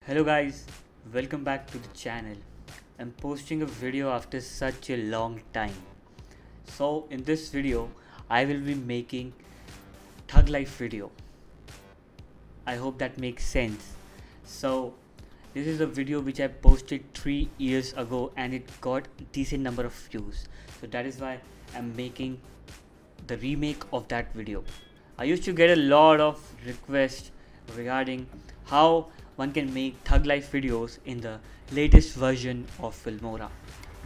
Hello guys, welcome back to the channel. I'm posting a video after such a long time. So in this video, I will be making Thug Life video. I hope that makes sense. So this is a video which I posted 3 years ago and it got decent number of views. So that is why I'm making the remake of that video. I used to get a lot of requests regarding how one can make Thug Life videos in the latest version of Filmora.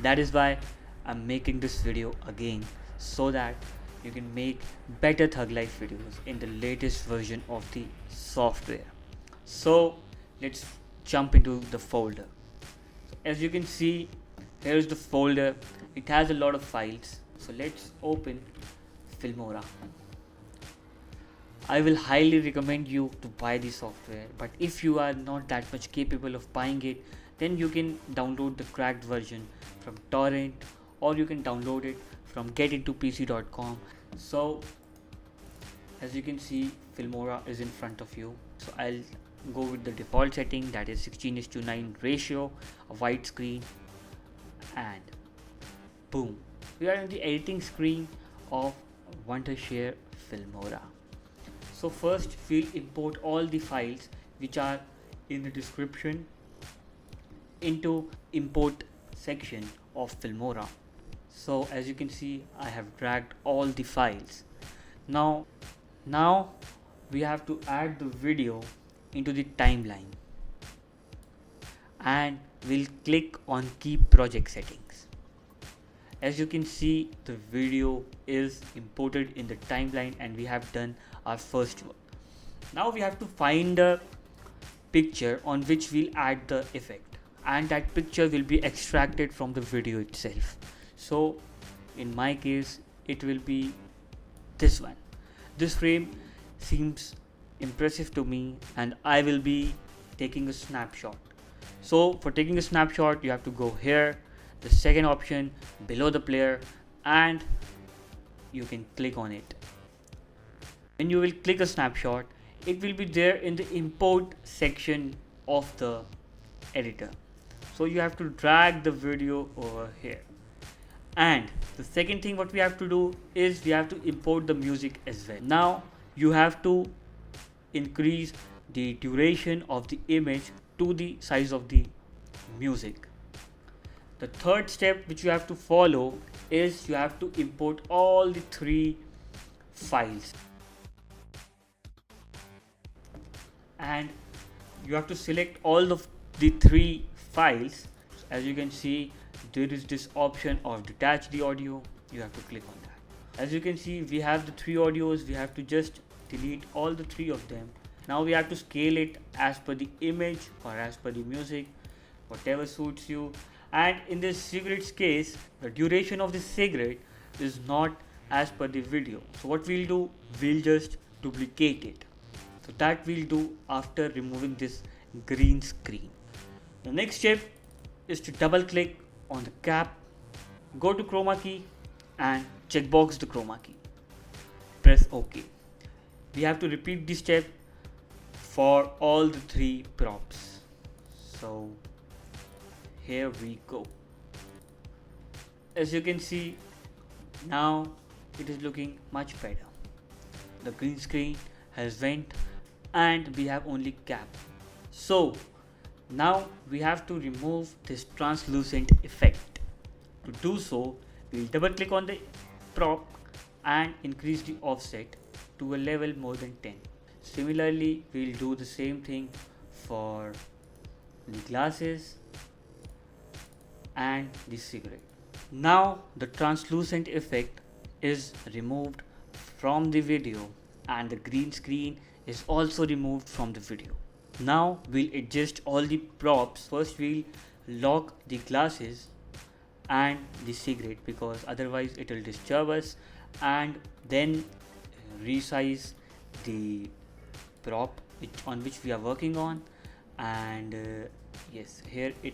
That is why I'm making this video again so that you can make better Thug Life videos in the latest version of the software. So let's jump into the folder. As you can see, here is the folder. It has a lot of files. So let's open Filmora. I will highly recommend you to buy the software, but if you are not that much capable of buying it, then you can download the cracked version from torrent, or you can download it from getintopc.com. So as you can see, Filmora is in front of you. So I'll go with the default setting, that is 16:9 ratio, a widescreen, and boom, we are in the editing screen of Wondershare Filmora. So first we'll import all the files which are in the description into import section of Filmora. So as you can see, I have dragged all the files. Now we have to add the video into the timeline, and we'll click on keep project settings. As you can see, the video is imported in the timeline and we have done our first work. Now we have to find a picture on which we'll add the effect, and that picture will be extracted from the video itself. So in my case, it will be this one. This frame seems impressive to me and I will be taking a snapshot. So for taking a snapshot, you have to go here, the second option below the player, and you can click on it. When you will click a snapshot, it will be there in the import section of the editor. So you have to drag the video over here. And the second thing what we have to do is we have to import the music as well. Now you have to increase the duration of the image to the size of the music. The third step which you have to follow is you have to import all the 3 files, and you have to select all of the 3 files. As you can see, there is this option of detach the audio. You have to click on that. As you can see, we have the 3 audios. We have to just delete all the 3 of them. Now we have to scale it as per the image or as per the music, whatever suits you. And in this cigarette's case, the duration of the cigarette is not as per the video. So what we'll do, we'll just duplicate it. So that we'll do after removing this green screen. The next step is to double click on the cap, go to chroma key and checkbox the chroma key. Press OK. We have to repeat this step for all the 3 props. So here we go. As you can see, now it is looking much better. The green screen has went and we have only cap. So now we have to remove this translucent effect. To do so, we'll double click on the prop and increase the offset to a level more than 10. Similarly, we'll do the same thing for the glasses and the cigarette. Now the translucent effect is removed from the video and the green screen is also removed from the video. Now we'll adjust all the props. First we'll lock the glasses and the cigarette because otherwise it will disturb us, and then resize the prop on which we are working on, and yes, here it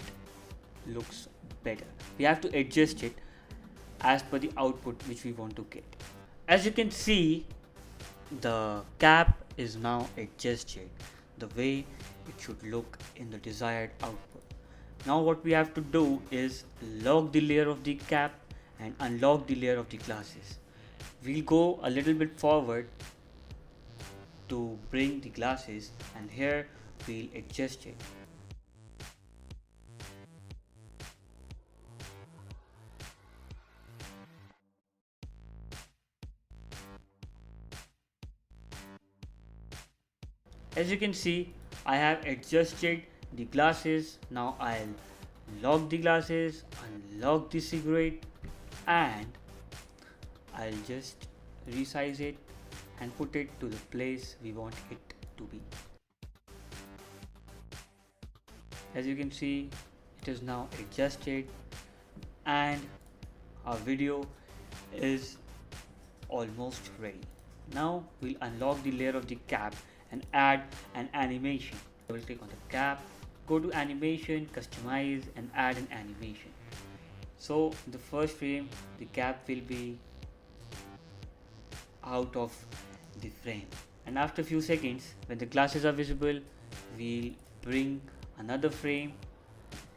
looks better. We have to adjust it as per the output which we want to get. As you can see, the cap is now adjusted. the way it should look in the desired output. Now what we have to do is lock the layer of the cap and unlock the layer of the glasses. We'll go a little bit forward to bring the glasses, and here we'll adjust it. As you can see, I have adjusted the glasses. Now I'll lock the glasses, unlock the cigarette, and I'll just resize it and put it to the place we want it to be. As you can see, it is now adjusted and our video is almost ready. Now we'll unlock the layer of the cap and add an animation. Double click on the cap, go to animation, customize and add an animation. So in the first frame the cap will be out of the frame, and after a few seconds when the glasses are visible, we'll bring another frame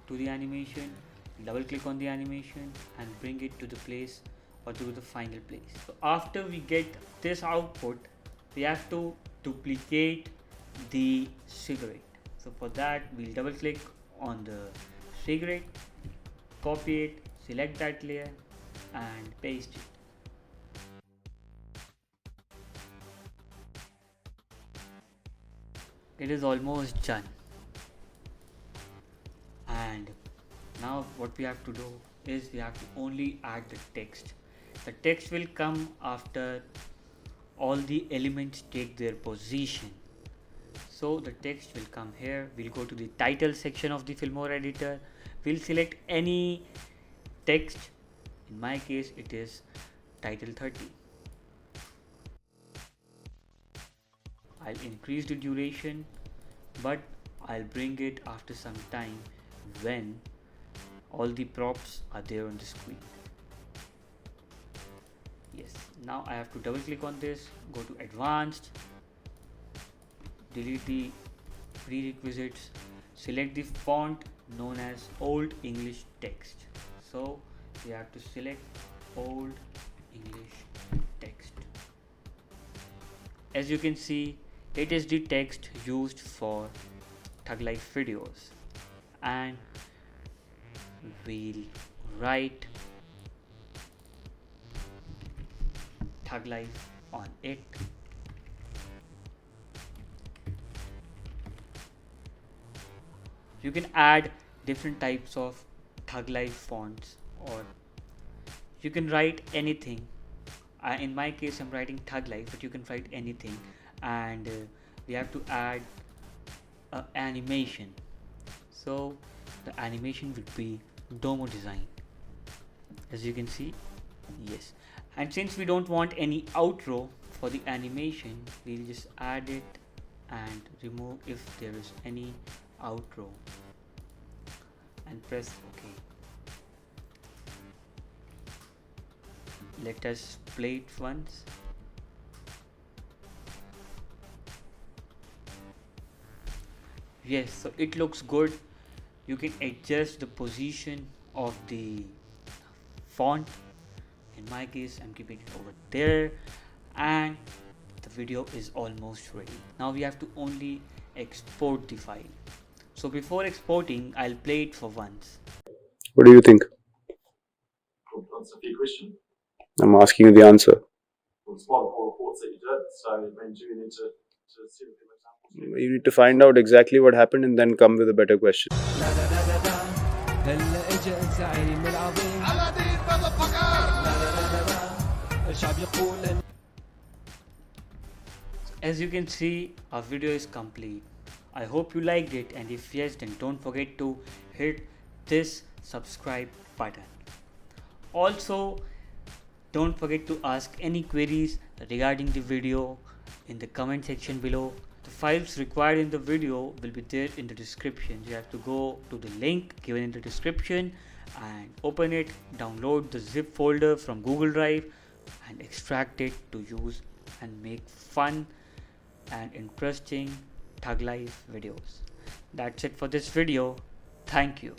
to the animation, double click on the animation and bring it to the place or to the final place. So after we get this output, we have to duplicate the cigarette. So for that we'll double click on the cigarette, copy it, select that layer and paste it. It is almost done, and now what we have to do is we have to only add the text. The text will come after all the elements take their position. So the text will come here. We'll go to the title section of the Filmora editor. We'll select any text. In my case it is title 30. I'll increase the duration, but I'll bring it after some time when all the props are there on the screen. Yes, now I have to double click on this, go to advanced, delete the prerequisites, select the font known as Old English Text. So we have to select Old English Text. As you can see, it is the text used for Thug Life videos, and we'll write Thug Life on it. You can add different types of Thug Life fonts, or you can write anything. In my case I'm writing Thug Life, but you can write anything, and we have to add animation. So the animation would be Domo design, as you can see. Yes, and since we don't want any outro for the animation, we'll just add it and remove if there is any outro and press OK. Let us play it once. Yes, so it looks good. You can adjust the position of the font. In my case I'm keeping it over there, and the video is almost ready. Now we have to only export the file. So before exporting, I'll play it for once. What do you think? That's a few questions. I'm asking you the answer. Well, it's one of the reports that you did, so then do you need to see the examples? You need to find out exactly what happened and then come with a better question. As you can see, our video is complete. I hope you liked it, and if yes, then don't forget to hit this subscribe button. Also, don't forget to ask any queries regarding the video in the comment section below. The files required in the video will be there in the description. You have to go to the link given in the description and open it, download the zip folder from Google Drive and extract it to use and make fun and interesting Thug Life videos. That's it for this video. Thank you.